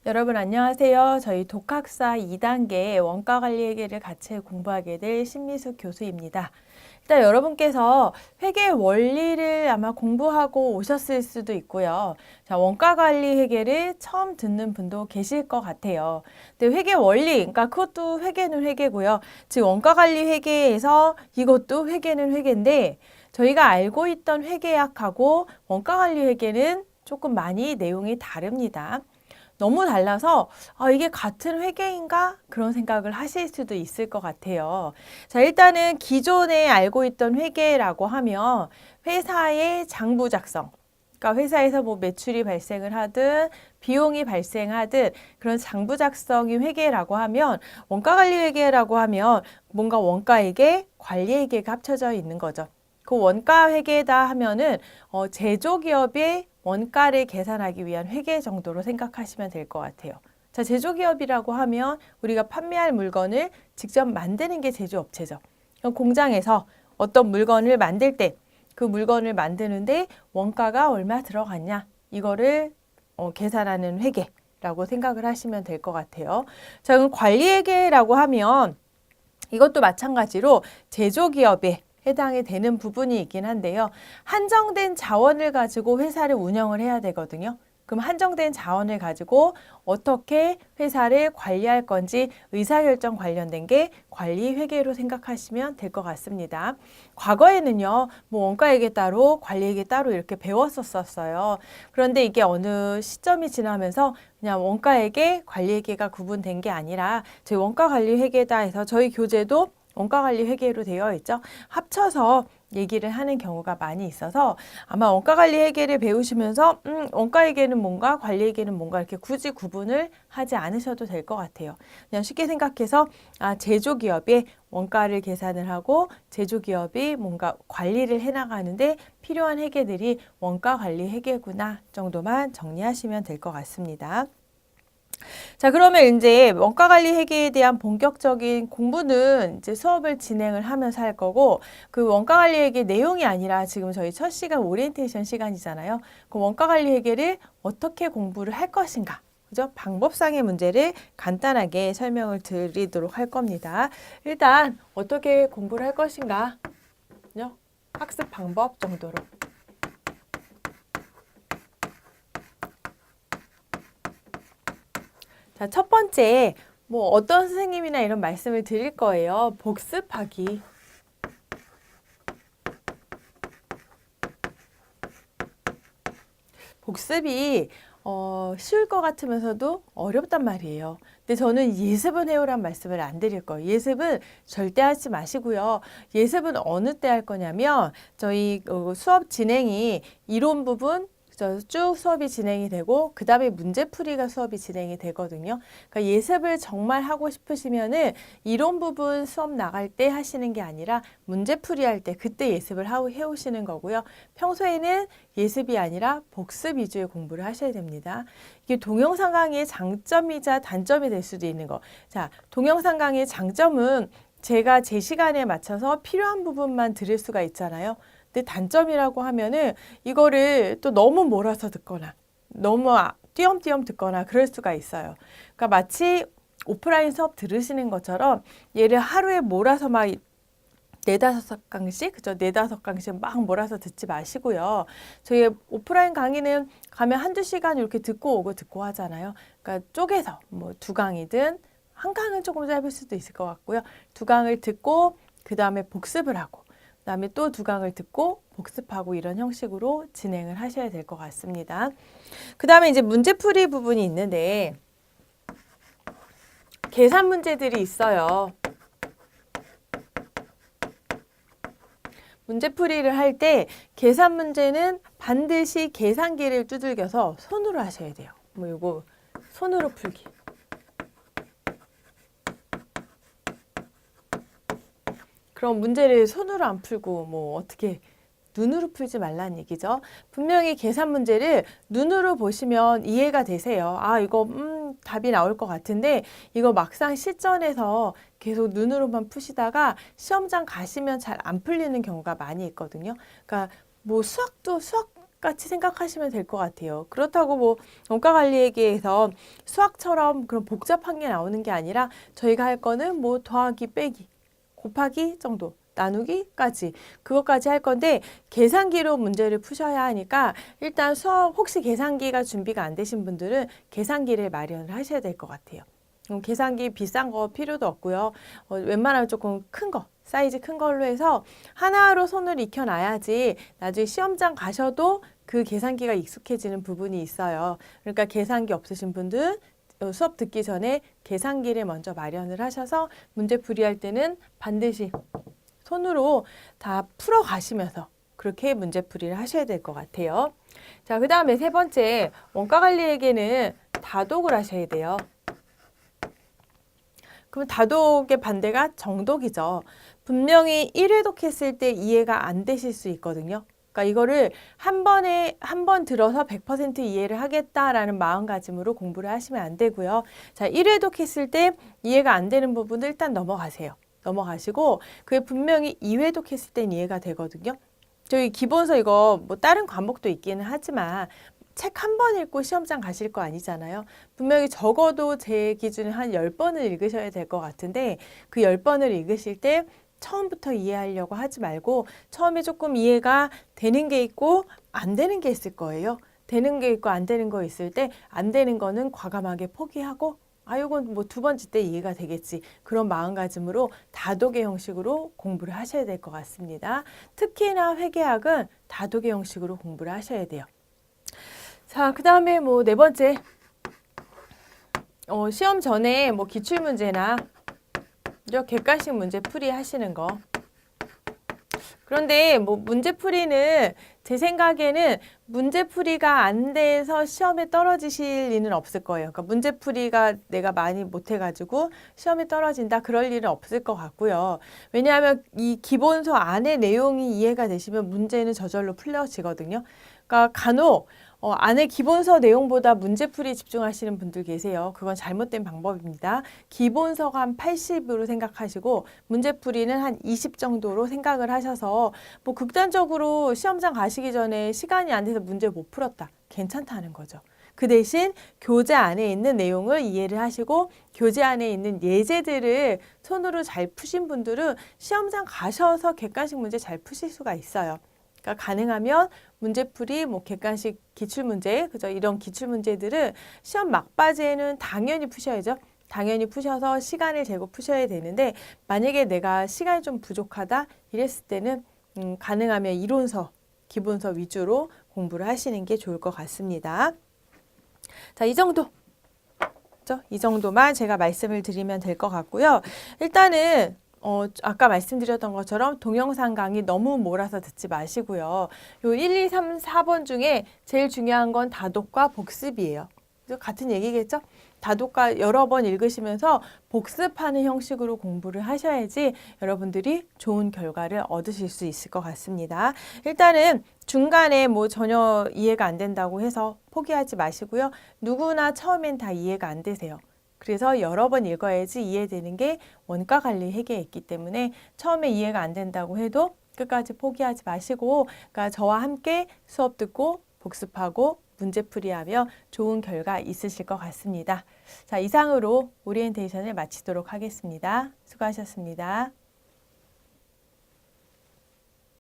여러분 안녕하세요. 저희 독학사 2단계 원가관리회계를 같이 공부하게 될 신미숙 교수입니다. 일단 여러분께서 회계 원리를 아마 공부하고 오셨을 수도 있고요. 자, 원가관리회계를 처음 듣는 분도 계실 것 같아요. 근데 회계 원리, 그러니까 그것도 회계는 회계고요. 즉 원가관리회계에서 이것도 회계는 회계인데 저희가 알고 있던 회계학하고 원가관리회계는 조금 많이 내용이 다릅니다. 너무 달라서 이게 같은 회계인가? 그런 생각을 하실 수도 있을 것 같아요. 자, 일단은 기존에 알고 있던 회계라고 하면 회사의 장부 작성, 그러니까 회사에서 뭐 매출이 발생을 하든 비용이 발생하든 그런 장부 작성이 회계라고 하면 원가관리회계라고 하면 뭔가 원가회계, 관리회계가 합쳐져 있는 거죠. 그 원가회계다 하면은 제조기업의 원가를 계산하기 위한 회계 정도로 생각하시면 될 것 같아요. 자, 제조기업이라고 하면 우리가 판매할 물건을 직접 만드는 게 제조업체죠. 그럼 공장에서 어떤 물건을 만들 때 그 물건을 만드는데 원가가 얼마 들어갔냐 이거를 계산하는 회계라고 생각을 하시면 될 것 같아요. 자, 그럼 관리회계라고 하면 이것도 마찬가지로 제조기업에 해당이 되는 부분이 있긴 한데요. 한정된 자원을 가지고 회사를 운영을 해야 되거든요. 그럼 한정된 자원을 가지고 어떻게 회사를 관리할 건지 의사결정 관련된 게 관리회계로 생각하시면 될 것 같습니다. 과거에는요, 뭐 원가회계 따로 관리회계 따로 이렇게 배웠었어요. 그런데 이게 어느 시점이 지나면서 그냥 원가회계, 관리회계가 구분된 게 아니라 저희 원가관리회계다 해서 저희 교재도 원가관리회계로 되어 있죠. 합쳐서 얘기를 하는 경우가 많이 있어서 아마 원가관리회계를 배우시면서 원가회계는 뭔가 관리회계는 뭔가 이렇게 굳이 구분을 하지 않으셔도 될 것 같아요. 그냥 쉽게 생각해서 제조기업의 원가를 계산을 하고 제조기업이 뭔가 관리를 해나가는데 필요한 회계들이 원가관리회계구나 정도만 정리하시면 될 것 같습니다. 자, 그러면 이제 원가관리 회계에 대한 본격적인 공부는 이제 수업을 진행을 하면서 할 거고, 그 원가관리 회계 내용이 아니라 지금 저희 첫 시간 오리엔테이션 시간이잖아요. 그 원가관리 회계를 어떻게 공부를 할 것인가. 그죠? 방법상의 문제를 간단하게 설명을 드리도록 할 겁니다. 일단 어떻게 공부를 할 것인가? 학습 방법 정도로. 자, 첫 번째, 뭐 어떤 선생님이나 이런 말씀을 드릴 거예요. 복습하기. 복습이 쉬울 것 같으면서도 어렵단 말이에요. 근데 저는 예습은 해오란 말씀을 안 드릴 거예요. 예습은 절대 하지 마시고요. 예습은 어느 때 할 거냐면 저희 수업 진행이 이론 부분 쭉 수업이 진행이 되고 그 다음에 문제풀이가 수업이 진행이 되거든요. 그러니까 예습을 정말 하고 싶으시면은 이론 부분 수업 나갈 때 하시는 게 아니라 문제풀이 할 때 그때 예습을 해오시는 거고요. 평소에는 예습이 아니라 복습 위주의 공부를 하셔야 됩니다. 이게 동영상 강의의 장점이자 단점이 될 수도 있는 거. 자, 동영상 강의의 장점은 제가 제 시간에 맞춰서 필요한 부분만 들을 수가 있잖아요. 근데 단점이라고 하면은 이거를 또 너무 몰아서 듣거나 너무 띄엄띄엄 듣거나 그럴 수가 있어요. 그러니까 마치 오프라인 수업 들으시는 것처럼 얘를 하루에 몰아서 막 네다섯 강씩, 그죠? 네다섯 강씩 막 몰아서 듣지 마시고요. 저희 오프라인 강의는 가면 한두 시간 이렇게 듣고 오고 듣고 하잖아요. 그러니까 쪼개서 뭐 두 강이든 한 강은 조금 짧을 수도 있을 것 같고요. 두 강을 듣고 그 다음에 복습을 하고 그 다음에 또 두 강을 듣고 복습하고 이런 형식으로 진행을 하셔야 될 것 같습니다. 그 다음에 이제 문제풀이 부분이 있는데 계산 문제들이 있어요. 문제풀이를 할 때 계산 문제는 반드시 계산기를 두들겨서 손으로 하셔야 돼요. 뭐 이거 손으로 풀기. 그럼 문제를 손으로 안 풀고 뭐 어떻게 눈으로 풀지 말라는 얘기죠. 분명히 계산 문제를 눈으로 보시면 이해가 되세요. 이거 답이 나올 것 같은데 이거 막상 실전에서 계속 눈으로만 푸시다가 시험장 가시면 잘 안 풀리는 경우가 많이 있거든요. 그러니까 뭐 수학도 수학 같이 생각하시면 될 것 같아요. 그렇다고 뭐 원가관리회계에서 수학처럼 그런 복잡한 게 나오는 게 아니라 저희가 할 거는 뭐 더하기, 빼기, 곱하기 정도, 나누기까지 그것까지 할 건데 계산기로 문제를 푸셔야 하니까 일단 수업 혹시 계산기가 준비가 안 되신 분들은 계산기를 마련을 하셔야 될 것 같아요. 계산기 비싼 거 필요도 없고요. 웬만하면 조금 큰 거, 사이즈 큰 걸로 해서 하나로 손을 익혀놔야지 나중에 시험장 가셔도 그 계산기가 익숙해지는 부분이 있어요. 그러니까 계산기 없으신 분들 수업 듣기 전에 계산기를 먼저 마련을 하셔서 문제 풀이할 때는 반드시 손으로 다 풀어 가시면서 그렇게 문제 풀이를 하셔야 될 것 같아요. 자, 그 다음에 세 번째, 원가관리에게는 다독을 하셔야 돼요. 그럼 다독의 반대가 정독이죠. 분명히 1회독 했을 때 이해가 안 되실 수 있거든요. 그러니까 이거를 한 번 들어서 100% 이해를 하겠다라는 마음가짐으로 공부를 하시면 안 되고요. 자, 1회독 했을 때 이해가 안 되는 부분을 일단 넘어가세요. 넘어가시고 그게 분명히 2회독 했을 땐 이해가 되거든요. 저희 기본서 이거 뭐 다른 과목도 있기는 하지만 책 한 번 읽고 시험장 가실 거 아니잖아요. 분명히 적어도 제 기준에 한 10번을 읽으셔야 될 것 같은데 그 10번을 읽으실 때 처음부터 이해하려고 하지 말고 처음에 조금 이해가 되는 게 있고 안 되는 게 있을 거예요. 되는 게 있고 안 되는 거 있을 때 안 되는 거는 과감하게 포기하고 아, 이건 뭐 두 번째 때 이해가 되겠지. 그런 마음가짐으로 다독의 형식으로 공부를 하셔야 될 것 같습니다. 특히나 회계학은 다독의 형식으로 공부를 하셔야 돼요. 자, 그 다음에 뭐 네 번째, 시험 전에 뭐 기출문제나 객관식 문제 풀이 하시는 거. 그런데 뭐 문제풀이는 제 생각에는 문제풀이가 안 돼서 시험에 떨어지실 리는 없을 거예요. 그러니까 문제풀이가 내가 많이 못해가지고 시험에 떨어진다 그럴 일은 없을 것 같고요. 왜냐하면 이 기본서 안에 내용이 이해가 되시면 문제는 저절로 풀려지거든요. 그러니까 간혹 안에 기본서 내용보다 문제풀이 집중하시는 분들 계세요. 그건 잘못된 방법입니다. 기본서가 한 80으로 생각하시고 문제풀이는 한 20 정도로 생각을 하셔서 뭐 극단적으로 시험장 가시기 전에 시간이 안 돼서 문제 못 풀었다. 괜찮다는 거죠. 그 대신 교재 안에 있는 내용을 이해를 하시고 교재 안에 있는 예제들을 손으로 잘 푸신 분들은 시험장 가셔서 객관식 문제 잘 푸실 수가 있어요. 그러니까 가능하면 문제풀이, 뭐 객관식 기출문제, 그죠? 이런 기출문제들은 시험 막바지에는 당연히 푸셔야죠. 당연히 푸셔서 시간을 재고 푸셔야 되는데 만약에 내가 시간이 좀 부족하다 이랬을 때는 가능하면 이론서, 기본서 위주로 공부를 하시는 게 좋을 것 같습니다. 자, 이 정도. 이 정도만 제가 말씀을 드리면 될 것 같고요. 일단은 아까 말씀드렸던 것처럼 동영상 강의 너무 몰아서 듣지 마시고요. 요 1, 2, 3, 4번 중에 제일 중요한 건 다독과 복습이에요. 같은 얘기겠죠? 다독과 여러 번 읽으시면서 복습하는 형식으로 공부를 하셔야지 여러분들이 좋은 결과를 얻으실 수 있을 것 같습니다. 일단은 중간에 뭐 전혀 이해가 안 된다고 해서 포기하지 마시고요. 누구나 처음엔 다 이해가 안 되세요. 그래서 여러 번 읽어야지 이해되는 게 원가관리 회계에 있기 때문에 처음에 이해가 안 된다고 해도 끝까지 포기하지 마시고 그러니까 저와 함께 수업 듣고 복습하고 문제풀이하며 좋은 결과 있으실 것 같습니다. 자, 이상으로 오리엔테이션을 마치도록 하겠습니다. 수고하셨습니다.